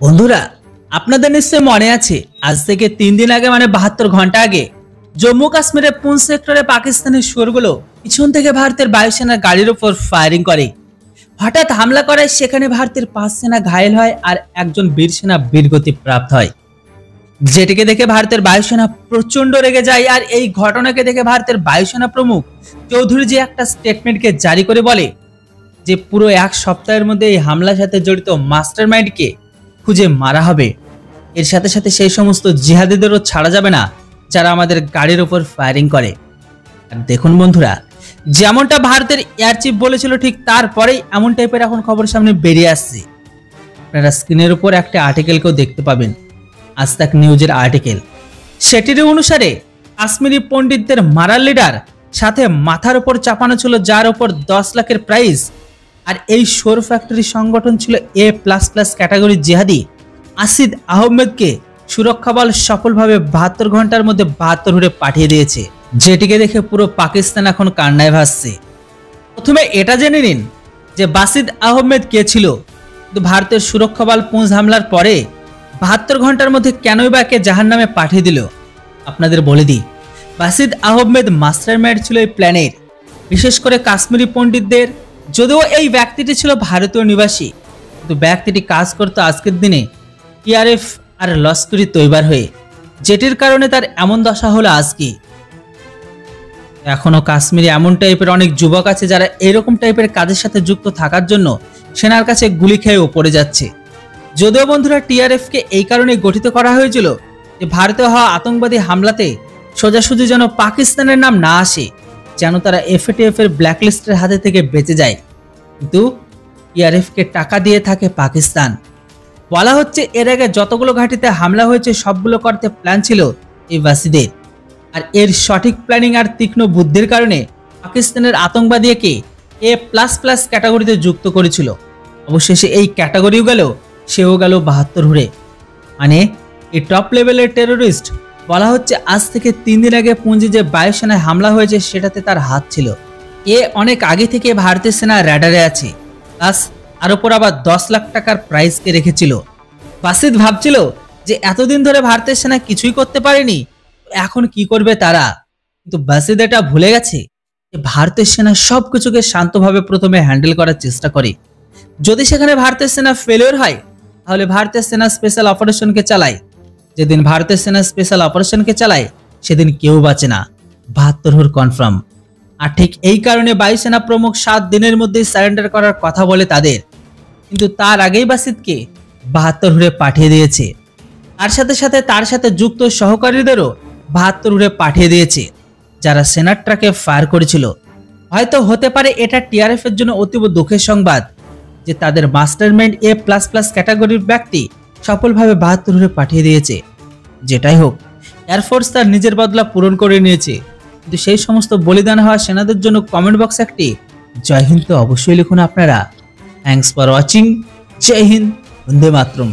বন্ধুরা, আপনাদের নিশ্চয়ই মনে আছে আজ থেকে 3 দিন আগে মানে 72 ঘন্টা আগে জম্মু কাশ্মীরের পুঞ্চ সেক্টরে পাকিস্তানের শোরগুলো পিছন থেকে ভারতের বায়ুসেনার গাড়ির উপর ফায়ারিং করে। হঠাৎ হামলা করায় সেখানে ভারতের 5 সেনা ঘায়েল হয় আর একজন বীর সেনা বীরগতি প্রাপ্ত হয়, যেটিকে দেখে ভারতের বায়ুসেনা প্রচন্ড রেগে যায়। আর এই ঘটনাকে দেখে ভারতের বায়ুসেনা প্রমুখ চৌধুরী যে একটা স্টেটমেন্টকে জারি করে বলে যে পুরো এক সপ্তাহের মধ্যে এই হামলার সাথে জড়িত মাস্টারমাইন্ডকে খুঁজে মারা হবে। এর সাথে সাথে সেই সমস্ত জিহাদিদেরও ছাড়া যাবে না যারা আমাদের গাড়ির উপর ফায়ারিং করে। আর দেখুন বন্ধুরা, যেমনটা ভারতের এয়ার চিফ বলেছিল ঠিক তারপরেই এমন টাইপের এখন খবর সামনে বেরিয়ে আসছে। আপনারা স্ক্রিনের উপর একটা আর্টিকেলকেও দেখতে পাবেন, আজ তাক নিউজের আর্টিকেল। সেটির অনুসারে কাশ্মীরি পণ্ডিতদের মারার লিডার সাথে মাথার উপর চাপানো ছিল যার উপর 10 লাখের প্রাইজ। আর এই শোর ফ্যাক্টরি সংগঠন ছিল A++ ক্যাটাগরির জিহাদি আসিদ আহমেদকে সুরক্ষা বল সফলভাবে 72 ঘন্টার মধ্যে 72 হুড়ে পাঠিয়ে দিয়েছে, যেটিকে দেখে পুরো পাকিস্তান এখন কান্নায় ভাসছে। প্রথমে এটা জেনে নিন যে বাসিদ আহমেদ কে ছিল, কিন্তু ভারতের সুরক্ষা বল পুঞ্চ হামলার পরে 72 ঘন্টার মধ্যে কেনই বা কে জাহান্নামে পাঠিয়ে দিল আপনাদের বলে দিই। বাসিদ আহমেদ মাস্টারমাইন্ড ছিল এই প্ল্যানের, বিশেষ করে কাশ্মীরি পণ্ডিতদের। যদিও এই ব্যক্তিটি ছিল ভারতীয় নিবাসী, কিন্তু ব্যক্তিটি কাজ করতো আজকের দিনে TRF আর লস্করি তৈবার হয়ে, যেটির কারণে তার এমন দশা হলো আজকে। এখনো কাশ্মীরে এমন টাইপের অনেক যুবক আছে যারা এরকম টাইপের কাজের সাথে যুক্ত থাকার জন্য সেনার কাছে গুলি খেয়ে পড়ে যাচ্ছে। যদিও বন্ধুরা TRF কে এই কারণে গঠিত করা হয়েছিল যে ভারতে হওয়া আতঙ্কবাদী হামলাতে সোজাসুজি যেন পাকিস্তানের নাম না আসে, যেন তারা FATF এর ব্ল্যাকলিস্টের হাতে থেকে বেঁচে যায়। কিন্তু TRF কে টাকা দিয়ে থাকে পাকিস্তান। বলা হচ্ছে এর আগে যতগুলো ঘাঁটিতে হামলা হয়েছে সবগুলো করতে প্ল্যান ছিল এই বাসিদের। আর এর সঠিক প্ল্যানিং আর তীক্ষ্ণ বুদ্ধির কারণে পাকিস্তানের আতঙ্কবাদীকে A++ ক্যাটাগরিতে যুক্ত করেছিল। অবশেষে এই ক্যাটাগরিও গেল, সেও গেল 72 হুড়ে। মানে এই টপ লেভেলের টেরোরিস্ট বলা হচ্ছে আজ থেকে 3 দিন আগে পুঞ্জে যে বায়ুসেনায় হামলা হয়েছে সেটাতে তার হাত ছিল। এ অনেক আগে থেকে ভারতীয় সেনা র্যাডারে আছে, প্লাস আর উপর আবার 10 লাখ টাকার প্রাইজকে রেখেছিল। বাসিদ ভাবছিল যে এতদিন ধরে ভারতের সেনা কিছুই করতে পারেনি, এখন কি করবে তারা। কিন্তু বাসিদ এটা ভুলে গেছে যে ভারতের সেনা সবকিছুকে শান্তভাবে প্রথমে হ্যান্ডেল করার চেষ্টা করে। যদি সেখানে ভারতের সেনা ফেলিওর হয় তাহলে ভারতের সেনা স্পেশাল অপারেশনকে চালায়। যেদিন ভারতের সেনা স্পেশাল অপারেশনকে চালায় সেদিন কেউ বাঁচে না, 72 হুড় কনফার্ম। আর ঠিক এই কারণে বায়ুসেনা প্রমুখ 7 দিনের মধ্যেই সারেন্ডার করার কথা বলে তাদের, কিন্তু তার আগেই বাসিদকে 72 হুড়ে পাঠিয়ে দিয়েছে। তার সাথে যুক্ত সহকারীদেরও 72 হুড়ে পাঠিয়ে দিয়েছে, যারা সেনার ট্রাকে ফায়ার করেছিল। হয়তো হতে পারে এটা TRF এর জন্য অতীব দুঃখের সংবাদ যে তাদের মাস্টারমাইন্ড A++ ক্যাটাগরির ব্যক্তি সফলভাবে 72 হুড়ে পাঠিয়ে দিয়েছে। যেটাই হোক, এয়ারফোর্স তার নিজের বদলা পূরণ করে নিয়েছে। কিন্তু সেই সমস্ত বলিদান হওয়া সেনাদের জন্য কমেন্ট বক্সে একটি জয় হিন্দ তো অবশ্যই লিখুন আপনারা। Thanks for watching. জয় হিন্দ, বন্দে মাতরম।